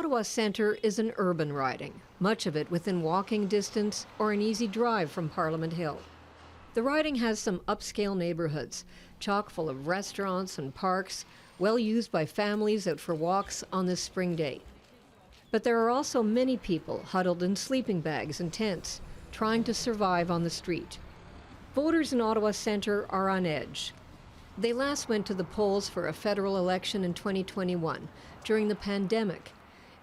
Ottawa Centre is an urban riding, much of it within walking distance or an easy drive from Parliament Hill. The riding has some upscale neighbourhoods, chock full of restaurants and parks, well used by families out for walks on this spring day. But there are also many people huddled in sleeping bags and tents, trying to survive on the street. Voters in Ottawa Centre are on edge. They last went to the polls for a federal election in 2021, during the pandemic.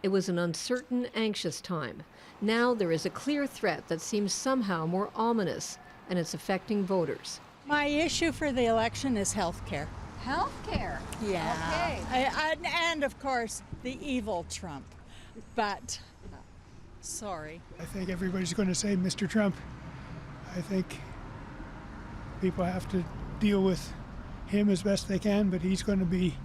It was an uncertain, anxious time. Now there is a clear threat that seems somehow more ominous, and it's affecting voters. My issue for the election is health care. Health care? Yeah. Okay. And of course, the evil Trump. But, sorry. I think everybody's going to say Mr. Trump. I think people have to deal with him as best they can, but he's going to be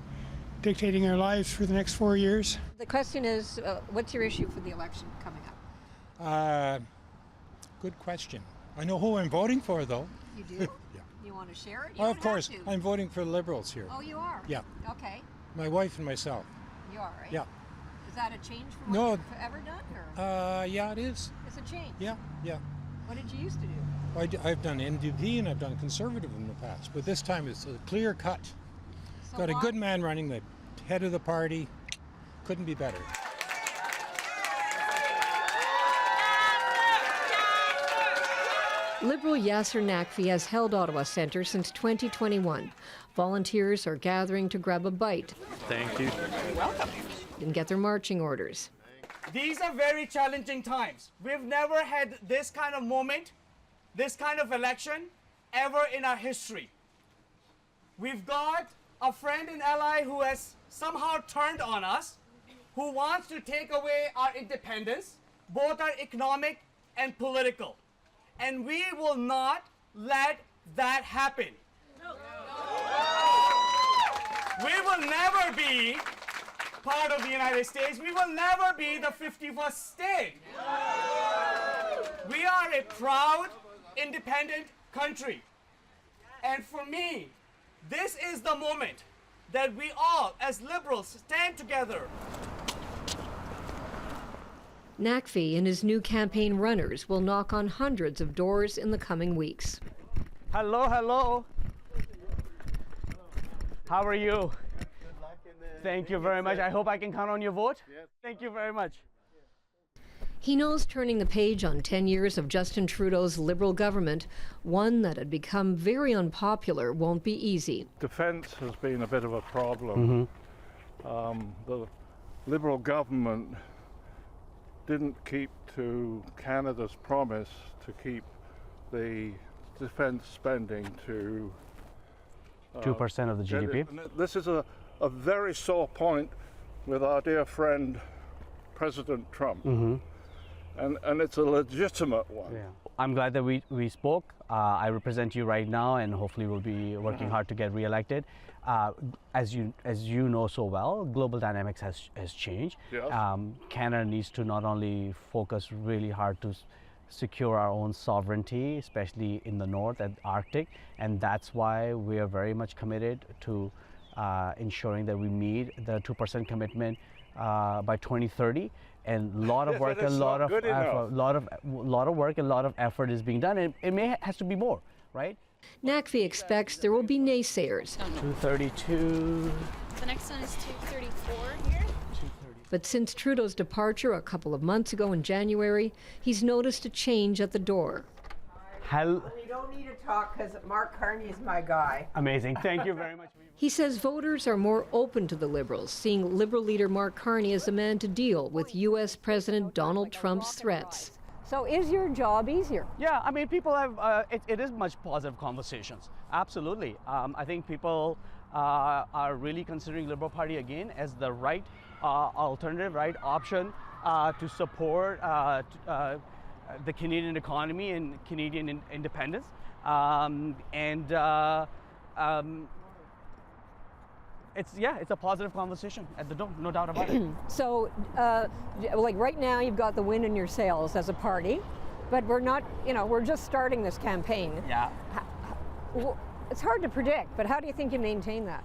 dictating our lives for the next 4 years. The question is, what's your issue for the election coming up? Good question. I know who I'm voting for, though. You do? Yeah. You want to share it? Oh, of course. I'm voting for the Liberals here. Oh, you are? Yeah. Okay. My wife and myself. You are, right? Yeah. Is that a change from what No. you've ever done? Or? Yeah, it is. It's a change? Yeah. What did you used to do? I've done NDP and I've done Conservative in the past, but this time it's a clear cut. So Got a good man running, the head of the party. Couldn't be better. Liberal Yasir Naqvi has held Ottawa Centre since 2021. Volunteers are gathering to grab a bite. Thank you. You're welcome. And get their marching orders. These are very challenging times. We've never had this kind of moment, this kind of election, ever in our history. We've got a friend and ally who has somehow turned on us, who wants to take away our independence, both our economic and political. And we will not let that happen. We will never be part of the United States. We will never be the 51st state. We are a proud, independent country. And for me, this is the moment that we all, as Liberals, stand together. Naqvi and his new campaign runners will knock on hundreds of doors in the coming weeks. Hello. How are you? Thank you very much. I hope I can count on your vote. Thank you very much. He knows turning the page on 10 years of Justin Trudeau's Liberal government, one that had become very unpopular, won't be easy. Defence has been a bit of a problem. The Liberal government didn't keep to Canada's promise to keep the defence spending to 2% of the GDP. This is a very sore point with our dear friend President Trump. And it's a legitimate one. Yeah. I'm glad that we spoke. I represent you right now, and hopefully we'll be working hard to get re-elected. As you know so well, global dynamics has changed. Yes. Canada needs to not only focus really hard to secure our own sovereignty, especially in the north and Arctic, and that's why we are very much committed to ensuring that we meet the 2% commitment by 2030. And a lot of work, a lot of work, a lot of effort is being done, and it has to be more, right? Naqvi expects there will be naysayers. 232. The next one is 234 here. But since Trudeau's departure a couple of months ago in January, he's noticed a change at the door. We don't need to talk because Mark Carney is my guy. Amazing. Thank you very much. He says voters are more open to the Liberals, seeing Liberal leader Mark Carney as the man to deal with U.S. President Donald Trump's threats. So is your job easier? Yeah, I mean, people have, it is much positive conversations. Absolutely. I think people are really considering Liberal Party again as the right alternative, right option to support the Canadian economy and Canadian independence. It's a positive conversation at the door, no doubt about it. So, like right now, you've got the wind in your sails as a party, but we're not, we're just starting this campaign. Yeah. It's hard to predict, but how do you think you maintain that?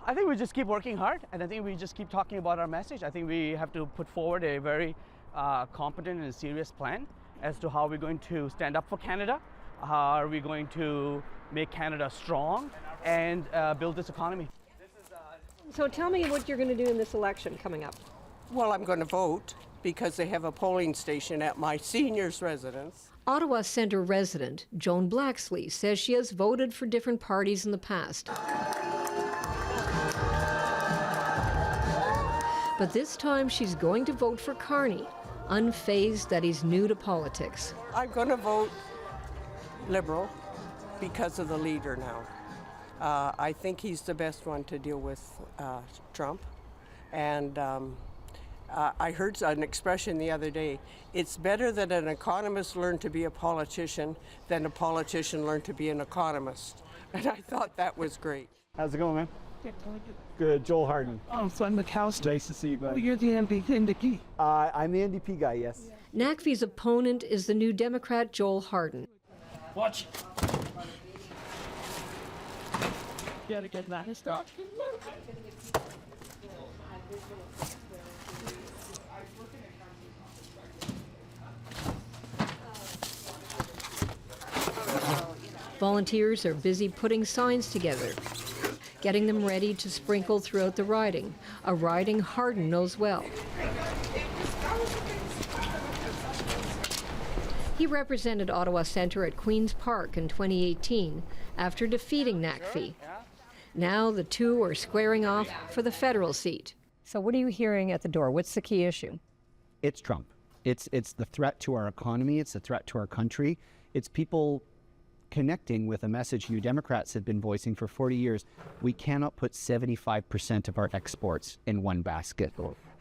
I think we just keep working hard, and I think we just keep talking about our message. I think we have to put forward a very competent and serious plan as to how we're going to stand up for Canada, how are we going to make Canada strong and build this economy. So tell me what you're going to do in this election coming up. Well, I'm going to vote because they have a polling station at my senior's residence. Ottawa Centre resident Joan Blacksley says she has voted for different parties in the past. But this time she's going to vote for Carney, unfazed that he's new to politics. I'm going to vote Liberal because of the leader now. I think he's the best one to deal with Trump. And I heard an expression the other day, it's better that an economist learn to be a politician than a politician learn to be an economist. And I thought that was great. How's it going, man? Good. Joel Harden. Oh, so I'm the House. Nice to see you, buddy. Oh, you're the NDP. I'm the NDP guy, yes. Naqvi's opponent is the new Democrat Joel Harden. Watch. Gotta get that stock. Volunteers are busy putting signs together, getting them ready to sprinkle throughout the riding, a riding Harden knows well. He represented Ottawa Centre at Queen's Park in 2018 after defeating Naqvi. Now the two are squaring off for the federal seat. So what are you hearing at the door? What's the key issue? It's Trump. It's the threat to our economy. It's the threat to our country. It's people connecting with a message New Democrats have been voicing for 40 years. We cannot put 75% of our exports in one basket.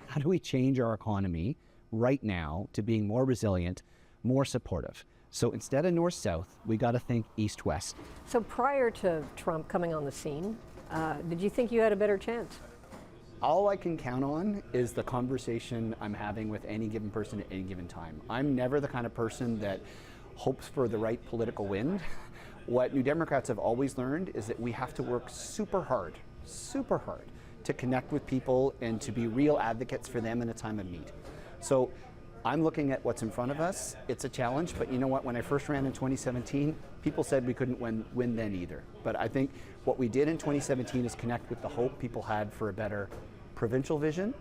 How do we change our economy right now to being more resilient, more supportive? So instead of north-south, we got to think east-west. So prior to Trump coming on the scene, did you think you had a better chance? All I can count on is the conversation I'm having with any given person at any given time. I'm never the kind of person that hopes for the right political wind. What New Democrats have always learned is that we have to work super hard to connect with people and to be real advocates for them in a time of need. So I'm looking at what's in front of us. It's a challenge, but you know what? When I first ran in 2017, people said we couldn't win then either. But I think what we did in 2017 is connect with the hope people had for a better provincial vision.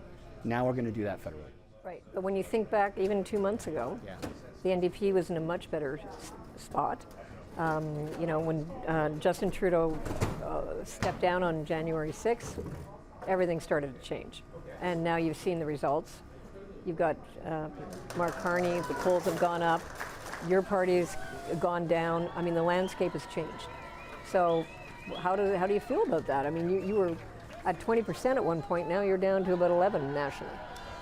Now we're going to do that federally. Right, but when you think back even 2 months ago, the NDP was in a much better spot. When Justin Trudeau stepped down on January 6th, everything started to change. And now you've seen the results. You've got Mark Carney, the polls have gone up, your party's gone down. I mean, the landscape has changed. So how do you feel about that? I mean, you were at 20% at one point, now you're down to about 11 nationally.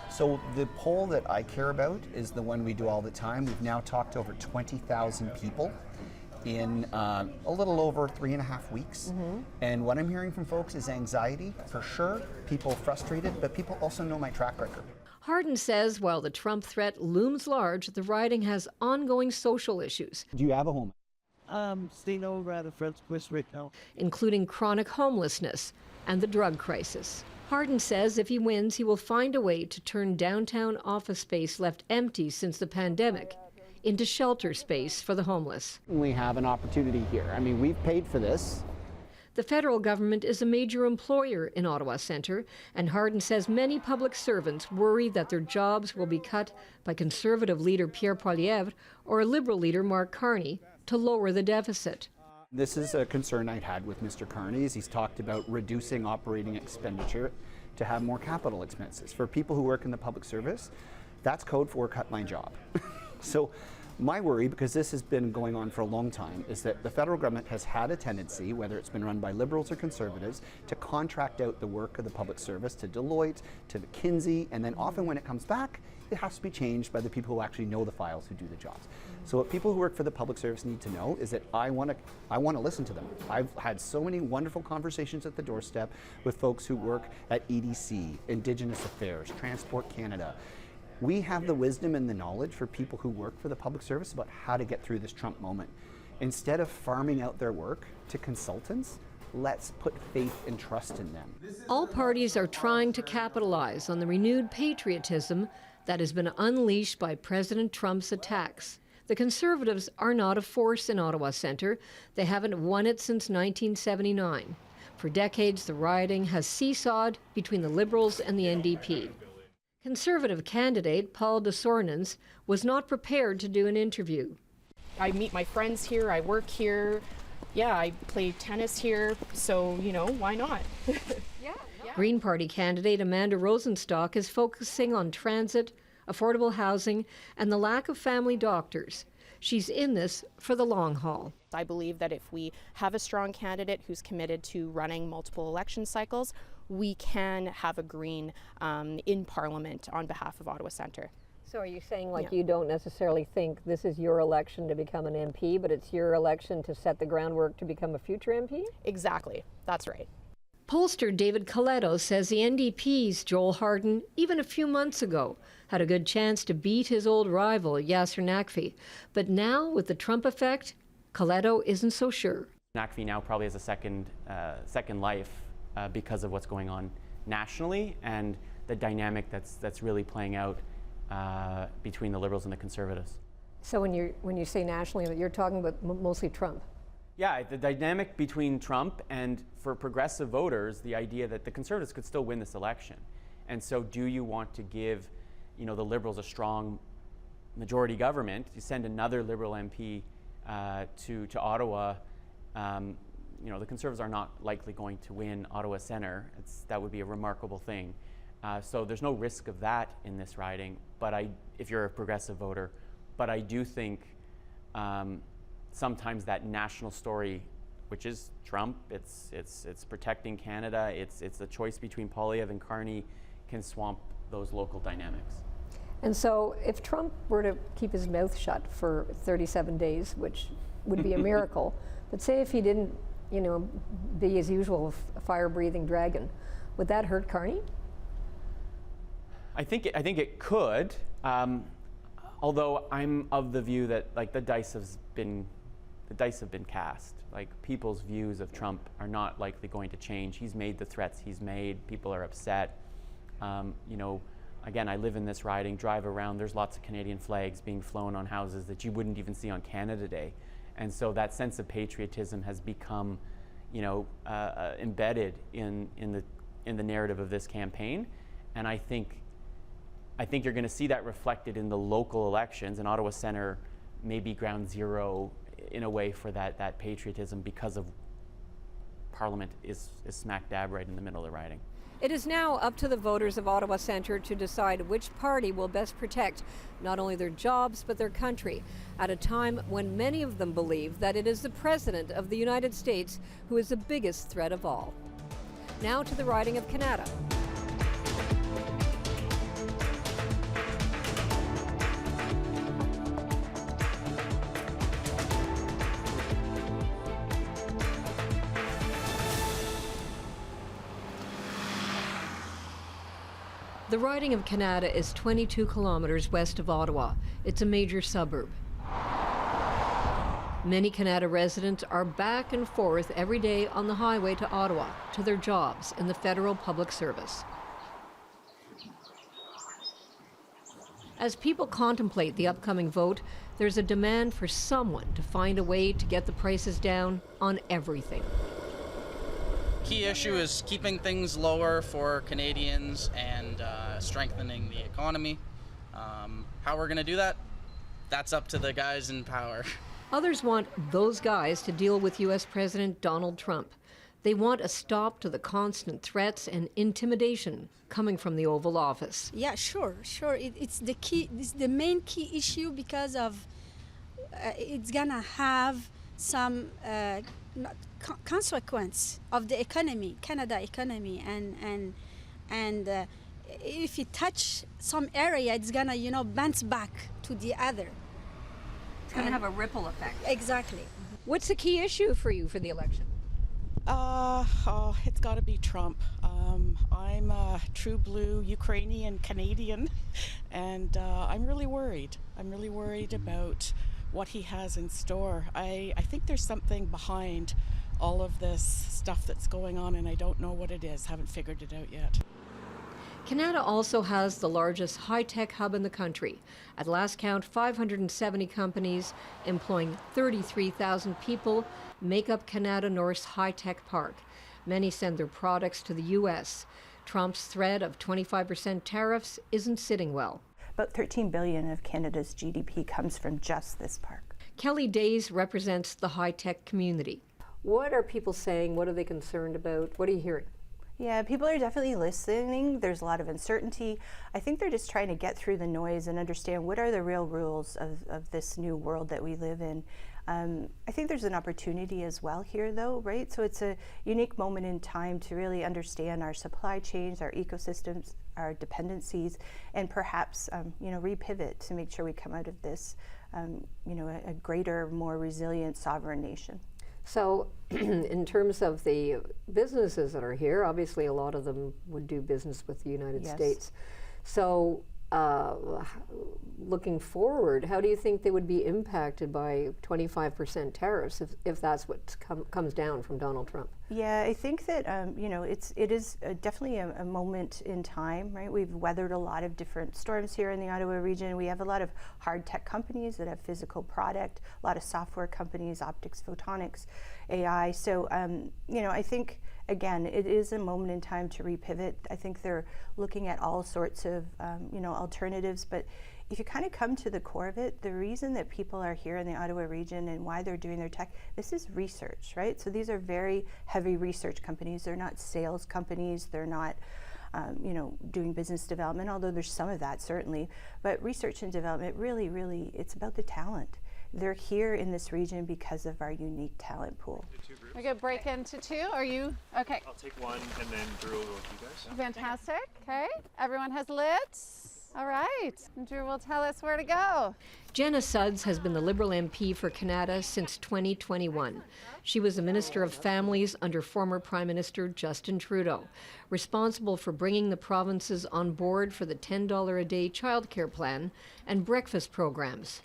So the poll that I care about is the one we do all the time. We've now talked to over 20,000 people in a little over 3.5 weeks. And what I'm hearing from folks is anxiety, for sure, people frustrated, but people also know my track record. Harden says while the Trump threat looms large, the riding has ongoing social issues. Do you have a home? Staying over at a friend's place right now. Including chronic homelessness and the drug crisis. Harden says if he wins, he will find a way to turn downtown office space left empty since the pandemic into shelter space for the homeless. We have an opportunity here. I mean, we've paid for this. The federal government is a major employer in Ottawa Centre, and Harden says many public servants worry that their jobs will be cut by Conservative leader Pierre Poilievre or Liberal leader Mark Carney to lower the deficit. This is a concern I'd had with Mr. Carney, as he's talked about reducing operating expenditure to have more capital expenses. For people who work in the public service, that's code for cut my job. So my worry, because this has been going on for a long time, is that the federal government has had a tendency, whether it's been run by Liberals or Conservatives, to contract out the work of the public service to Deloitte, to McKinsey, and then often when it comes back, it has to be changed by the people who actually know the files, who do the jobs. So what people who work for the public service need to know is that I want to listen to them. I've had so many wonderful conversations at the doorstep with folks who work at EDC, Indigenous Affairs, Transport Canada. We have the wisdom and the knowledge for people who work for the public service about how to get through this Trump moment. Instead of farming out their work to consultants, Let's put faith and trust in them. All parties are trying to capitalize on the renewed patriotism that has been unleashed by President Trump's attacks. The Conservatives are not a force in Ottawa Centre. They haven't won it since 1979. For decades, the riding has seesawed between the Liberals and the NDP. Conservative candidate Paul Desornens was not prepared to do an interview. I meet my friends here, I work here, yeah, I play tennis here, so, you know, why not? Green Party candidate Amanda Rosenstock is focusing on transit, affordable housing, and the lack of family doctors. She's in this for the long haul. I believe that if we have a strong candidate who's committed to running multiple election cycles, we can have a Green in Parliament on behalf of Ottawa Centre. So are you saying you don't necessarily think this is your election to become an MP, but it's your election to set the groundwork to become a future MP? Exactly, that's right. Pollster David Coletto says the NDP's Joel Harden, even a few months ago, had a good chance to beat his old rival, Yasir Naqvi. But now, with the Trump effect, Coletto isn't so sure. Naqvi now probably has a second life because of what's going on nationally and the dynamic that's really playing out between the Liberals and the Conservatives. So when you say nationally, you're talking about mostly Trump? Yeah, the dynamic between Trump and, for progressive voters, the idea that the Conservatives could still win this election. And so do you want to give, the Liberals a strong majority government? You send another Liberal MP to Ottawa. The Conservatives are not likely going to win Ottawa Centre. That would be a remarkable thing. So there's no risk of that in this riding, if you're a progressive voter. But I do think sometimes that national story, which is Trump, it's protecting Canada, it's the choice between Poilievre and Carney, can swamp those local dynamics. And so if Trump were to keep his mouth shut for 37 days, which would be a miracle, but say if he didn't, be his usual fire-breathing dragon, would that hurt Carney? I think it could, although I'm of the view that the dice have been cast. People's views of Trump are not likely going to change. He's made the threats he's made. People are upset. Again, I live in this riding, drive around. There's lots of Canadian flags being flown on houses that you wouldn't even see on Canada Day, and so that sense of patriotism has become, embedded in the narrative of this campaign, and I think you're going to see that reflected in the local elections, and Ottawa Centre may be ground zero in a way for that patriotism because of Parliament is smack dab right in the middle of the riding. It is now up to the voters of Ottawa Centre to decide which party will best protect not only their jobs but their country, at a time when many of them believe that it is the President of the United States who is the biggest threat of all. Now to the riding of Kanata. The riding of Kanata is 22 kilometers west of Ottawa. It's a major suburb. Many Kanata residents are back and forth every day on the highway to Ottawa, to their jobs in the federal public service. As people contemplate the upcoming vote, there's a demand for someone to find a way to get the prices down on everything. Key issue is keeping things lower for Canadians and strengthening the economy. How we're going to do that? That's up to the guys in power. Others want those guys to deal with U.S. President Donald Trump. They want a stop to the constant threats and intimidation coming from the Oval Office. Yeah, sure. It's the key. It's the main key issue because of it's gonna have some consequence of the economy, Canada economy, and if it touch some area, it's gonna bounce back to the other. It's gonna have a ripple effect. Exactly. What's the key issue for you for the election? It's got to be Trump. I'm a true blue Ukrainian Canadian, and I'm really worried. I'm really worried about what he has in store. I think there's something behind all of this stuff that's going on, and I don't know what it is. Haven't figured it out yet. Kanata also has the largest high-tech hub in the country. At last count, 570 companies employing 33,000 people make up Kanata North's high-tech park. Many send their products to the U.S. Trump's threat of 25% tariffs isn't sitting well. About $13 billion of Canada's GDP comes from just this park. Kelly Days represents the high-tech community. What are people saying? What are they concerned about? What are you hearing? Yeah, people are definitely listening. There's a lot of uncertainty. I think they're just trying to get through the noise and understand what are the real rules of this new world that we live in. I think there's an opportunity as well here, though, right? So it's a unique moment in time to really understand our supply chains, our ecosystems, our dependencies, and perhaps, repivot to make sure we come out of this, a greater, more resilient, sovereign nation. So in terms of the businesses that are here, obviously a lot of them would do business with the United States. So looking forward, how do you think they would be impacted by 25% tariffs if that's what comes down from Donald Trump? Yeah, I think that it is definitely a moment in time, right? We've weathered a lot of different storms here in the Ottawa region. We have a lot of hard tech companies that have physical product, a lot of software companies, optics, photonics, AI. So I think again, it is a moment in time to repivot. I think they're looking at all sorts of alternatives, but if you kind of come to the core of it, the reason that people are here in the Ottawa region and why they're doing their tech, this is research, right? So these are very heavy research companies. They're not sales companies. They're not, doing business development, although there's some of that certainly. But research and development, really, really, it's about the talent. They're here in this region because of our unique talent pool. We could break into two. Are you okay? I'll take one, and then Drew will go with you guys. Fantastic. Okay. Everyone has lids. All right. Drew will tell us where to go. Jenna Sudds has been the Liberal MP for Kanata since 2021. She was the Minister of Families under former Prime Minister Justin Trudeau, responsible for bringing the provinces on board for the $10 a day childcare plan and breakfast programs.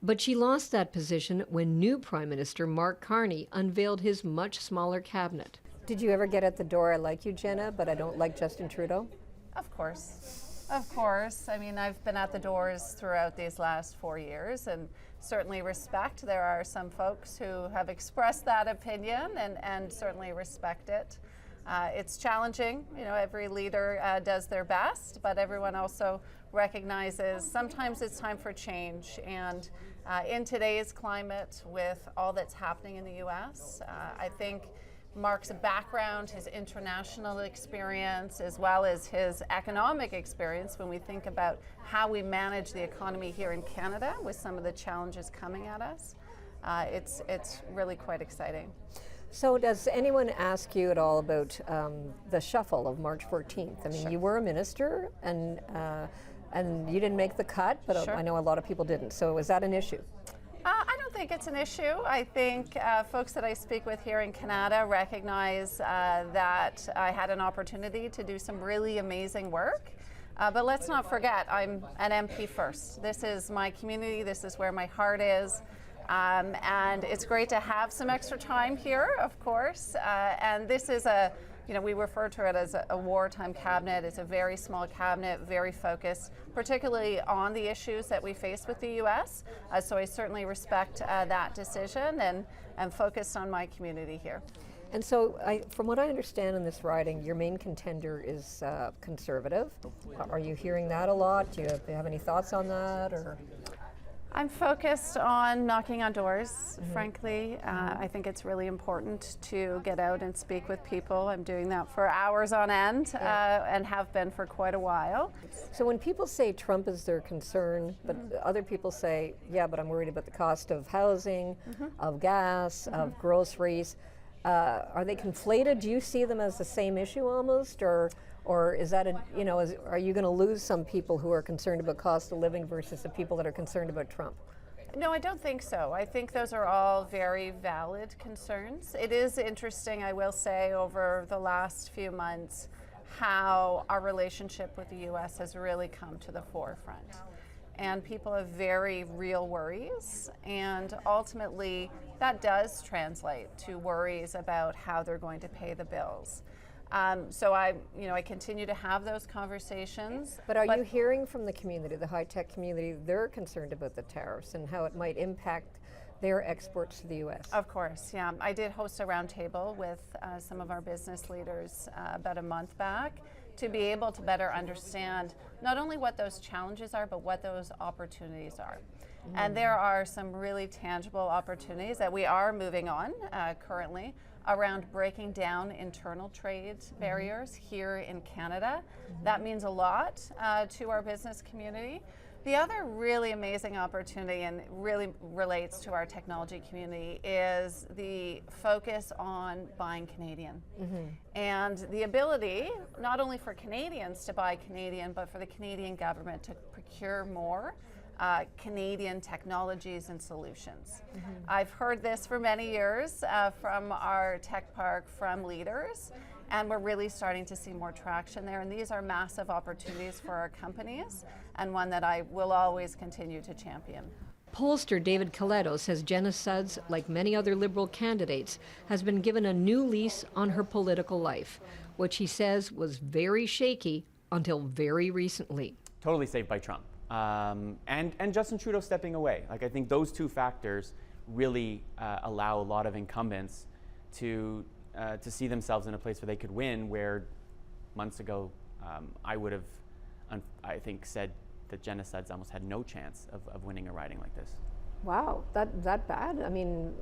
But she lost that position when new Prime Minister Mark Carney unveiled his much smaller cabinet. Did you ever get at the door, I like you, Jenna, but I don't like Justin Trudeau? Of course. Of course. I mean, I've been at the doors throughout these last 4 years and certainly respect. There are some folks who have expressed that opinion and certainly respect it. It's challenging. Every leader does their best, but everyone also recognizes sometimes it's time for change. And in today's climate, with all that's happening in the U.S., I think Mark's background, his international experience, as well as his economic experience when we think about how we manage the economy here in Canada with some of the challenges coming at us, it's really quite exciting. So does anyone ask you at all about the shuffle of March 14th? I mean, you were a minister and you didn't make the cut, but I know a lot of people didn't. So is that an issue? I don't think it's an issue. I think folks that I speak with here in Kanata recognize that I had an opportunity to do some really amazing work. But let's not forget, I'm an MP first. This is my community. This is where my heart is. And it's great to have some extra time here, of course. And this is we refer to it as a wartime cabinet. It's a very small cabinet, very focused, particularly on the issues that we face with the U.S. So I certainly respect that decision and focused on my community here. And so, from what I understand in this riding, your main contender is Conservative. Are you hearing that a lot? Do you have any thoughts on that, or? I'm focused on knocking on doors, frankly. I think it's really important to get out and speak with people. I'm doing that for hours on end and have been for quite a while. So when people say Trump is their concern, but other people say, yeah, but I'm worried about the cost of housing, of gas, of groceries, are they conflated? Do you see them as the same issue almost, or is that are you going to lose some people who are concerned about cost of living versus the people that are concerned about Trump? No, I don't think so. I think those are all very valid concerns. It is interesting, I will say, over the last few months, how our relationship with the U.S. has really come to the forefront. and people have very real worries, and ultimately that does translate to worries about how they're going to pay the bills. So I continue to have those conversations. But are you hearing from the community, the high-tech community, they're concerned about the tariffs and how it might impact their exports to the U.S.? Of course, yeah. I did host a roundtable with some of our business leaders about a month back to be able to better understand not only what those challenges are, but what those opportunities are. And there are some really tangible opportunities that we are moving on currently around breaking down internal trade barriers here in Canada. That means a lot to our business community. The other really amazing opportunity, and really relates to our technology community, is the focus on buying Canadian. And the ability, not only for Canadians to buy Canadian, but for the Canadian government to procure more Canadian technologies and solutions. I've heard this for many years from our tech park, from leaders, and we're really starting to see more traction there. And these are massive opportunities for our companies, and one that I will always continue to champion. Pollster David Coletto says Jenna Sudds, like many other Liberal candidates, has been given a new lease on her political life, which he says was very shaky until very recently. Totally saved by Trump. And Justin Trudeau stepping away. Like, I think those two factors really allow a lot of incumbents to see themselves in a place where they could win, where months ago I would have, I think, said that Jenna Sudds almost had no chance of winning a riding like this. Wow, that bad? I mean...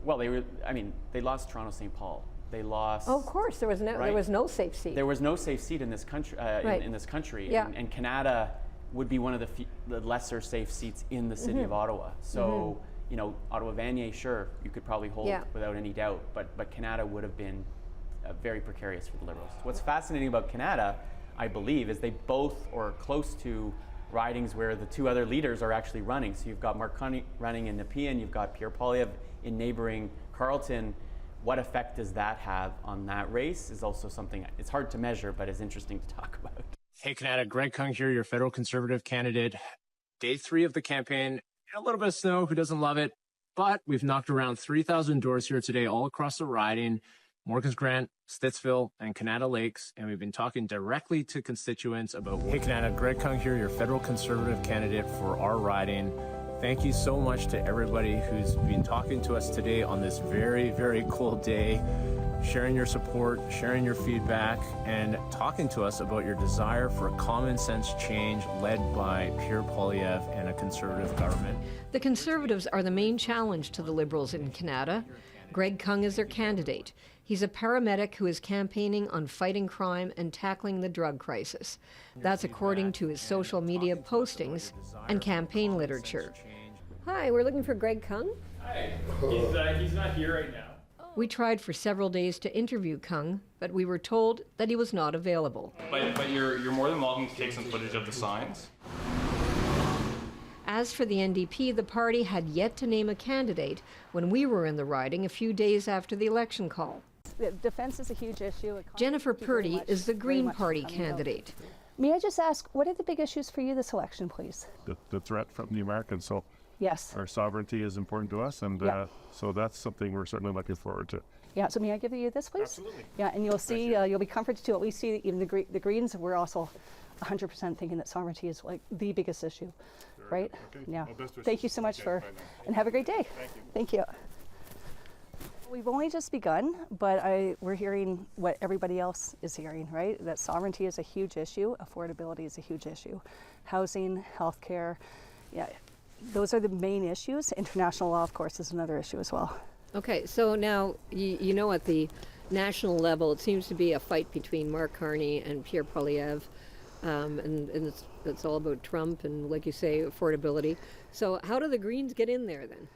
Well, they lost Toronto St. Paul. They lost... Oh, of course, there was no safe seat. There was no safe seat in this country. In this country, yeah. And Kanata would be one of the lesser safe seats in the city of Ottawa. So, Ottawa Vanier, sure, you could probably hold without any doubt, but Kanata would have been very precarious for the Liberals. What's fascinating about Kanata, I believe, is they both are close to ridings where the two other leaders are actually running. So you've got Mark Carney running in Nepean, you've got Pierre Poilievre in neighboring Carleton. What effect does that have on that race is also something, it's hard to measure, but is interesting to talk about. Hey, Kanata, Greg Kung here, your federal Conservative candidate. Day 3 of the campaign, a little bit of snow, who doesn't love it? But we've knocked around 3,000 doors here today, all across the riding, Morgan's Grant, Stittsville, and Kanata Lakes, and we've been talking directly to constituents about... Hey, Kanata, Greg Kung here, your federal Conservative candidate for our riding. Thank you so much to everybody who's been talking to us today on this very, very cold day, sharing your support, sharing your feedback, and talking to us about your desire for a common sense change led by Pierre Poilievre and a Conservative government. The Conservatives are the main challenge to the Liberals in Kanata. Greg Kung is their candidate. He's a paramedic who is campaigning on fighting crime and tackling the drug crisis. That's according to his social media postings and campaign literature. Hi, we're looking for Greg Kung. Hi, he's not here right now. We tried for several days to interview Kung, but we were told that he was not available. But you're more than welcome to take some footage of the signs. As for the NDP, the party had yet to name a candidate when we were in the riding a few days after the election call. Defense is a huge issue. Jennifer Purdy is the Green Party candidate. May I just ask, what are the big issues for you this election, please? The threat from the Americans. So yes, our sovereignty is important to us, and so that's something we're certainly looking forward to. Yeah, so may I give you this, please? Absolutely. Yeah, and you'll see, you'll be comforted to at least see even the Greens. We're also 100% thinking that sovereignty is like the biggest issue, right? Okay. Yeah. Well, best wishes. Thank you so much Okay, and have a great day. Thank you. Thank you. We've only just begun, but we're hearing what everybody else is hearing, right? That sovereignty is a huge issue, affordability is a huge issue, housing, healthcare, yeah, those are the main issues. International law, of course, is another issue as well. Okay, so now, you know, at the national level, it seems to be a fight between Mark Carney and Pierre Poilievre, and it's all about Trump and, like you say, affordability. So how do the Greens get in there then?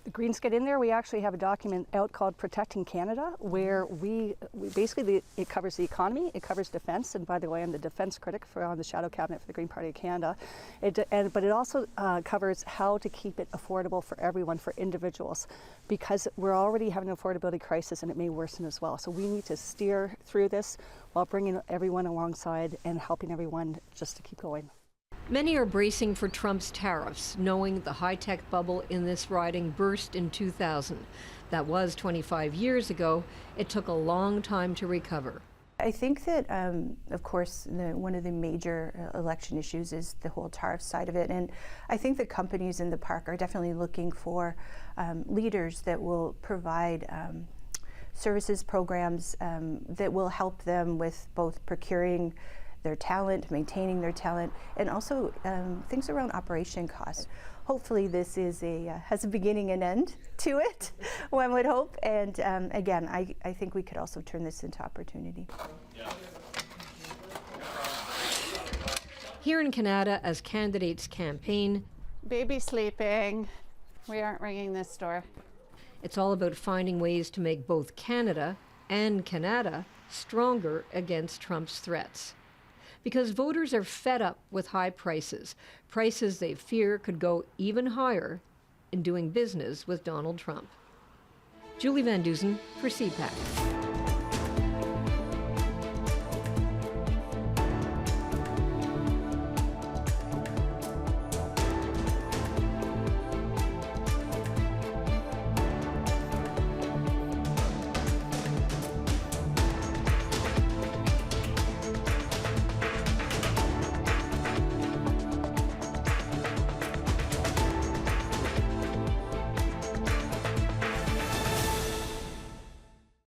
The Greens get in there. We actually have a document out called Protecting Canada, where we basically, it covers the economy, it covers defense, and by the way, I'm the defense critic on the shadow cabinet for the Green Party of Canada. But it also covers how to keep it affordable for everyone, for individuals, because we're already having an affordability crisis and it may worsen as well. So we need to steer through this while bringing everyone alongside and helping everyone just to keep going. Many are bracing for Trump's tariffs, knowing the high-tech bubble in this riding burst in 2000. That was 25 years ago. It took a long time to recover. I think that, of course, one of the major election issues is the whole tariff side of it. And I think the companies in the park are definitely looking for leaders that will provide services, programs that will help them with both procuring their talent, maintaining their talent, and also things around operation costs. Hopefully this is has a beginning and end to it, one would hope. And again, I think we could also turn this into opportunity. Here in Kanata, as candidates campaign, Baby sleeping. We aren't ringing this door. it's all about finding ways to make both Canada and Kanata stronger against Trump's threats. Because voters are fed up with high prices, prices they fear could go even higher in doing business with Donald Trump. Julie Van Dusen for CPAC.